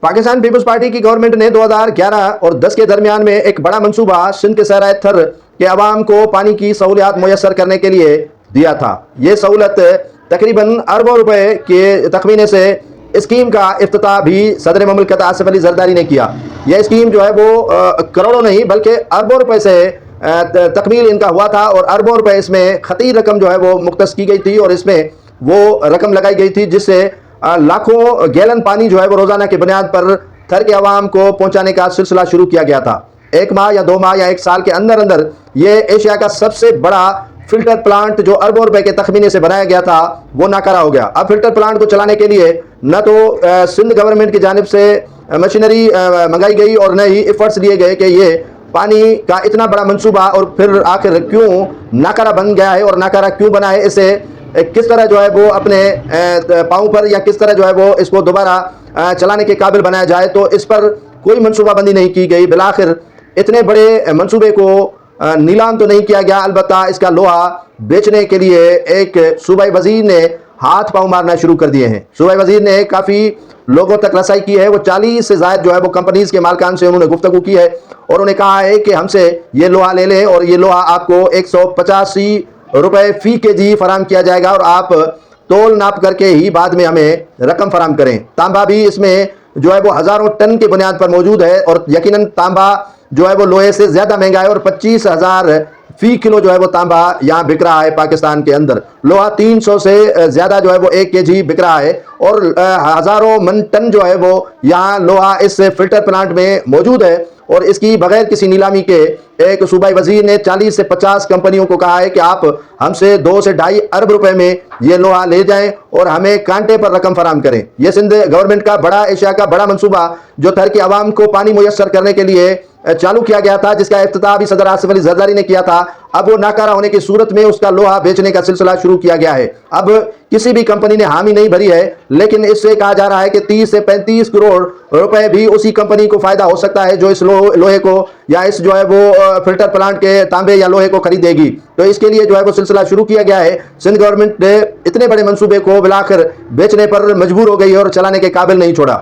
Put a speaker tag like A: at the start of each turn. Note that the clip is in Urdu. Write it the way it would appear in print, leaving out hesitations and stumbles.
A: پاکستان پیپلز پارٹی کی گورنمنٹ نے 2011 اور 10 کے درمیان میں ایک بڑا منصوبہ سندھ کے صحرائے تھر کے عوام کو پانی کی سہولیات میسر کرنے کے لیے دیا تھا۔ یہ سہولت تقریباً اربوں روپے کے تخمینے سے اسکیم کا افتتاح بھی صدر مملکت آصف علی زرداری نے کیا۔ یہ اسکیم جو ہے وہ کروڑوں نہیں بلکہ اربوں روپے سے تکمیل ان کا ہوا تھا، اور اربوں روپے اس میں خطیر رقم جو ہے وہ مختص کی گئی تھی، اور اس میں وہ رقم لگائی گئی تھی جس سے لاکھوں گیلن پانی جو ہے وہ روزانہ کی بنیاد پر تھر کے عوام کو پہنچانے کا سلسلہ شروع کیا گیا تھا۔ 1 ماہ یا 2 ماہ یا 1 سال کے اندر یہ ایشیا کا سب سے بڑا فلٹر پلانٹ جو اربوں روپے کے تخمینے سے بنایا گیا تھا وہ ناکارہ ہو گیا۔ اب فلٹر پلانٹ کو چلانے کے لیے نہ تو سندھ گورنمنٹ کی جانب سے مشینری منگائی گئی اور نہ ہی ایفرٹس لیے گئے کہ یہ پانی کا اتنا بڑا منصوبہ اور پھر آخر کیوں ناکارہ بن گیا ہے، اور ناکارہ کیوں بنا ہے، اسے کس طرح جو ہے وہ اپنے پاؤں پر یا کس طرح جو ہے وہ اس کو دوبارہ چلانے کے قابل بنایا جائے، تو اس پر کوئی منصوبہ بندی نہیں کی گئی۔ بالآخر اتنے بڑے منصوبے کو نیلام تو نہیں کیا گیا، البتہ اس کا لوہا بیچنے کے لیے ایک صوبائی وزیر نے ہاتھ پاؤں مارنا شروع کر دیے ہیں۔ صوبائی وزیر نے کافی لوگوں تک رسائی کی ہے، وہ 40 سے زائد جو ہے وہ کمپنیز کے مالکان سے انہوں نے گفتگو کی ہے، اور انہیں کہا ہے کہ ہم سے یہ لوہا لے لیں، اور یہ لوہا آپ کو 185 روپے فی کے جی فراہم کیا جائے گا، اور آپ تول ناپ کر کے ہی بعد میں ہمیں رقم فراہم کریں۔ تانبا بھی اس میں جو ہے وہ ہزاروں ٹن کی بنیاد پر موجود ہے، اور یقیناً تانبا جو ہے وہ لوہے سے زیادہ مہنگا ہے، اور 25,000 فی کلو جو ہے وہ تانبا یہاں بک رہا ہے پاکستان کے اندر۔ لوہا 300 سے زیادہ جو ہے وہ 1 kg بک رہا ہے، اور ہزاروں من ٹن جو ہے وہ یہاں لوہا اس فلٹر پلانٹ میں موجود ہے، اور اس کی بغیر کسی نیلامی کے ایک صوبائی وزیر نے 40 سے 50 کمپنیوں کو کہا ہے کہ آپ ہم سے 2 سے 2.5 ارب روپے میں یہ لوہا لے جائیں اور ہمیں کانٹے پر رقم فراہم کریں۔ یہ سندھ گورنمنٹ کا بڑا ایشیا کا بڑا منصوبہ جو تھر کے عوام کو پانی میسر کرنے کے لیے چالو کیا گیا تھا، جس کا افتتاح بھی صدر آصف علی زرداری نے کیا تھا، اب وہ ناکارہ ہونے کی صورت میں اس کا لوہا بیچنے کا سلسلہ شروع کیا گیا ہے۔ اب کسی بھی کمپنی نے حامی نہیں بھری ہے، لیکن اس سے کہا جا رہا ہے کہ 30 سے 35 کروڑ روپے بھی اسی کمپنی کو فائدہ ہو سکتا ہے جو اس لوہے کو یا اس جو ہے وہ فلٹر پلانٹ کے تانبے یا لوہے کو خریدے گی۔ تو اس کے لیے جو ہے وہ سلسلہ شروع کیا گیا ہے۔ سندھ گورنمنٹ نے اتنے بڑے منصوبے کو بالآخر بیچنے پر مجبور ہو گئی اور چلانے کے قابل نہیں چھوڑا۔